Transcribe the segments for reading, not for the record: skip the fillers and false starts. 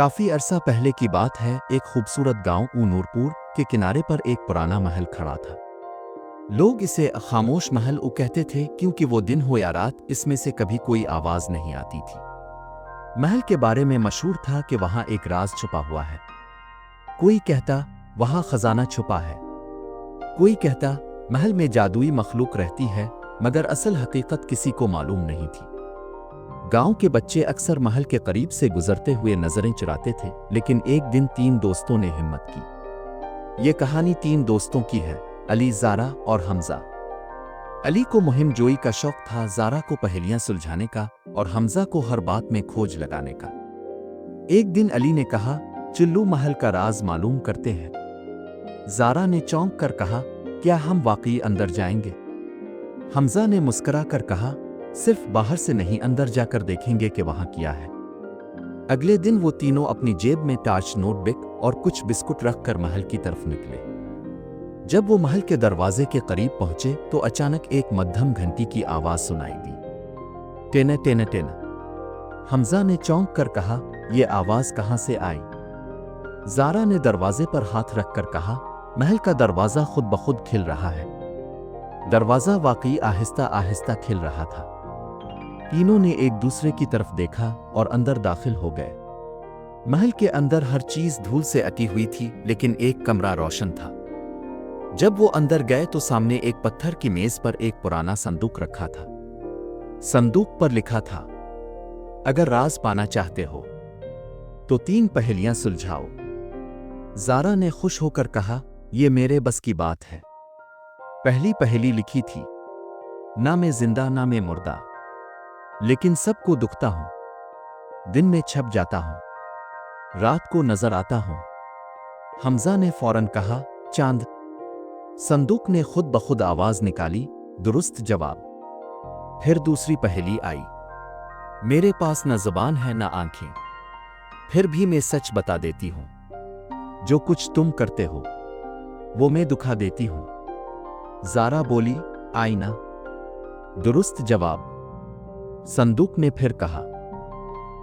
काफी अरसा पहले की बात है। एक खूबसूरत गांव नूरपुर के किनारे पर एक पुराना महल खड़ा था। लोग इसे खामोश महल कहते थे क्योंकि वो दिन हो या रात इसमें से कभी कोई आवाज नहीं आती थी। महल के बारे में मशहूर था कि वहां एक राज छुपा हुआ है। कोई कहता वहां खजाना छुपा है, कोई कहता महल में जादुई मखलूक रहती है, मगर असल हकीकत किसी को मालूम नहीं थी। गांव के बच्चे अक्सर महल के करीब से गुजरते हुए नजरें चुराते थे, लेकिन एक दिन 3 दोस्तों ने हिम्मत की। ये कहानी 3 दोस्तों की है, अली, ज़ारा और हमजा। अली को मुहिम जोई का शौक था, ज़ारा को पहेलियां सुलझाने का और हमजा को हर बात में खोज लगाने का। एक दिन अली ने कहा, चिल्लू महल का राज मालूम करते हैं। ज़ारा ने चौंक कर कहा, क्या हम वाकई अंदर जाएंगे? हमजा ने मुस्कुरा कर कहा, सिर्फ बाहर से नहीं, अंदर जाकर देखेंगे कि वहां क्या है। अगले दिन वो तीनों अपनी जेब में टार्च, नोटबुक और कुछ बिस्कुट रखकर महल की तरफ निकले। जब वो महल के दरवाजे के करीब पहुंचे तो अचानक एक मध्यम घंटी की आवाज सुनाई दी। टेना टेना टेना। हमजा ने चौंक कर कहा, यह आवाज कहां से आई? ज़ारा ने दरवाजे पर हाथ रखकर कहा, महल का दरवाजा खुद ब खुद खिल रहा है। दरवाजा वाकई आहिस्ता आहिस्ता खिल रहा था। तीनों ने एक दूसरे की तरफ देखा और अंदर दाखिल हो गए। महल के अंदर हर चीज धूल से अटी हुई थी, लेकिन एक कमरा रोशन था। जब वो अंदर गए तो सामने एक पत्थर की मेज पर एक पुराना संदूक रखा था। संदूक पर लिखा था, अगर राज पाना चाहते हो तो 3 पहेलियां सुलझाओ। ज़ारा ने खुश होकर कहा, यह मेरे बस की बात है। पहली पहेली लिखी थी, ना मैं जिंदा ना मैं मुर्दा, लेकिन सबको दुखता हूं, दिन में छप जाता हूं, रात को नजर आता हूं। हमजा ने फौरन कहा, चांद। संदूक ने खुद ब खुद आवाज निकाली, दुरुस्त जवाब। फिर दूसरी पहेली आई, मेरे पास न जुबान है न आंखें, फिर भी मैं सच बता देती हूं, जो कुछ तुम करते हो वो मैं दुखा देती हूं। ज़ारा बोली, आईना। दुरुस्त जवाब। संदूक ने फिर कहा।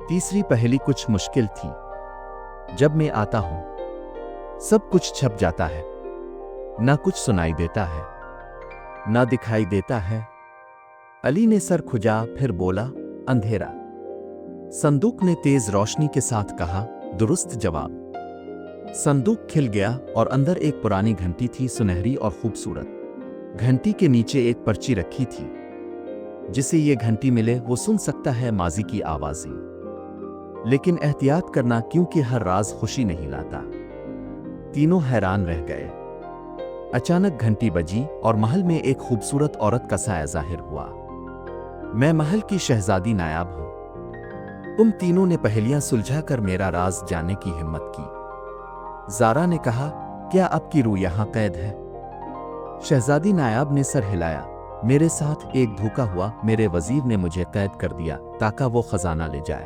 तीसरी पहेली कुछ मुश्किल थी, जब मैं आता हूं सब कुछ छप जाता है, ना कुछ सुनाई देता है, ना दिखाई देता है। अली ने सर खुजा, फिर बोला, अंधेरा। संदूक ने तेज रोशनी के साथ कहा, दुरुस्त जवाब। संदूक खिल गया और अंदर एक पुरानी घंटी थी, सुनहरी और खूबसूरत। घंटी के नीचे एक पर्ची रखी थी, जिसे ये घंटी मिले वो सुन सकता है माजी की आवाजें। लेकिन एहतियात करना, क्योंकि हर राज खुशी नहीं लाता। तीनों हैरान रह गए। अचानक घंटी बजी और महल में एक खूबसूरत औरत का साया जाहिर हुआ। मैं महल की शहजादी नायाब हूं। तुम तीनों ने पहेलियां सुलझाकर मेरा राज जानने की हिम्मत की। ज़ारा ने कहा, क्या आपकी रूह यहां कैद है? शहजादी नायाब ने सर हिलाया, मेरे साथ एक धोखा हुआ। मेरे वजीर ने मुझे कैद कर दिया ताकि वो खजाना ले जाए,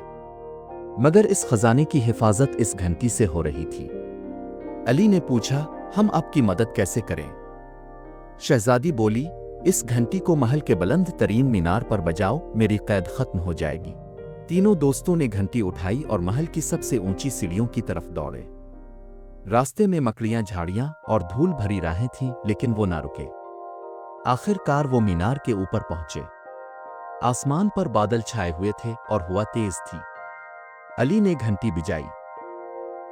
मगर इस खजाने की हिफाजत इस घंटी से हो रही थी। अली ने पूछा, हम आपकी मदद कैसे करें? शहजादी बोली, इस घंटी को महल के बुलंद तरीन मीनार पर बजाओ, मेरी कैद खत्म हो जाएगी। तीनों दोस्तों ने घंटी उठाई और महल की सबसे ऊंची सीढ़ियों की तरफ दौड़े। रास्ते में मकड़ियां, झाड़ियां और धूल भरी राहें थीं, लेकिन वो ना रुके। आखिरकार वो मीनार के ऊपर पहुंचे। आसमान पर बादल छाए हुए थे और हवा तेज थी। अली ने घंटी बजाई,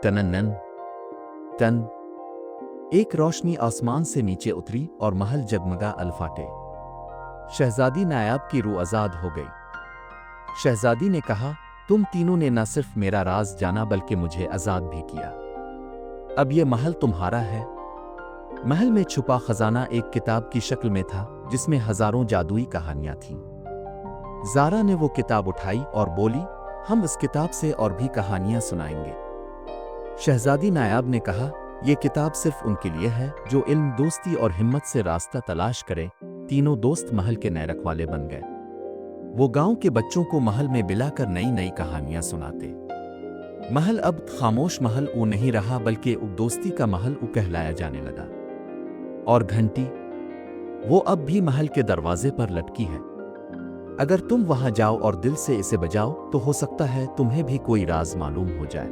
टननन टन। एक रोशनी आसमान से नीचे उतरी और महल जगमगा अलफाटे। शहजादी नायाब की रूह आजाद हो गई। शहजादी ने कहा, तुम तीनों ने न सिर्फ मेरा राज जाना बल्कि मुझे आजाद भी किया। अब ये महल तुम्हारा है। महल में छुपा खजाना एक किताब की शक्ल में था, जिसमें हजारों जादुई कहानियां थीं। ज़ारा ने वो किताब उठाई और बोली, हम इस किताब से और भी कहानियां सुनाएंगे। शहजादी नायाब ने कहा, यह किताब सिर्फ उनके लिए है जो इल्म, दोस्ती और हिम्मत से रास्ता तलाश करे। तीनों दोस्त महल के नए रखवाले बन गए। वो गांव के बच्चों को महल में बिलाकर नई नई कहानियां सुनाते। महल अब खामोश महल नहीं रहा, बल्कि दोस्ती का महल कहलाया जाने लगा। और घंटी, वो अब भी महल के दरवाजे पर लटकी है। अगर तुम वहां जाओ और दिल से इसे बजाओ तो हो सकता है तुम्हें भी कोई राज मालूम हो जाए।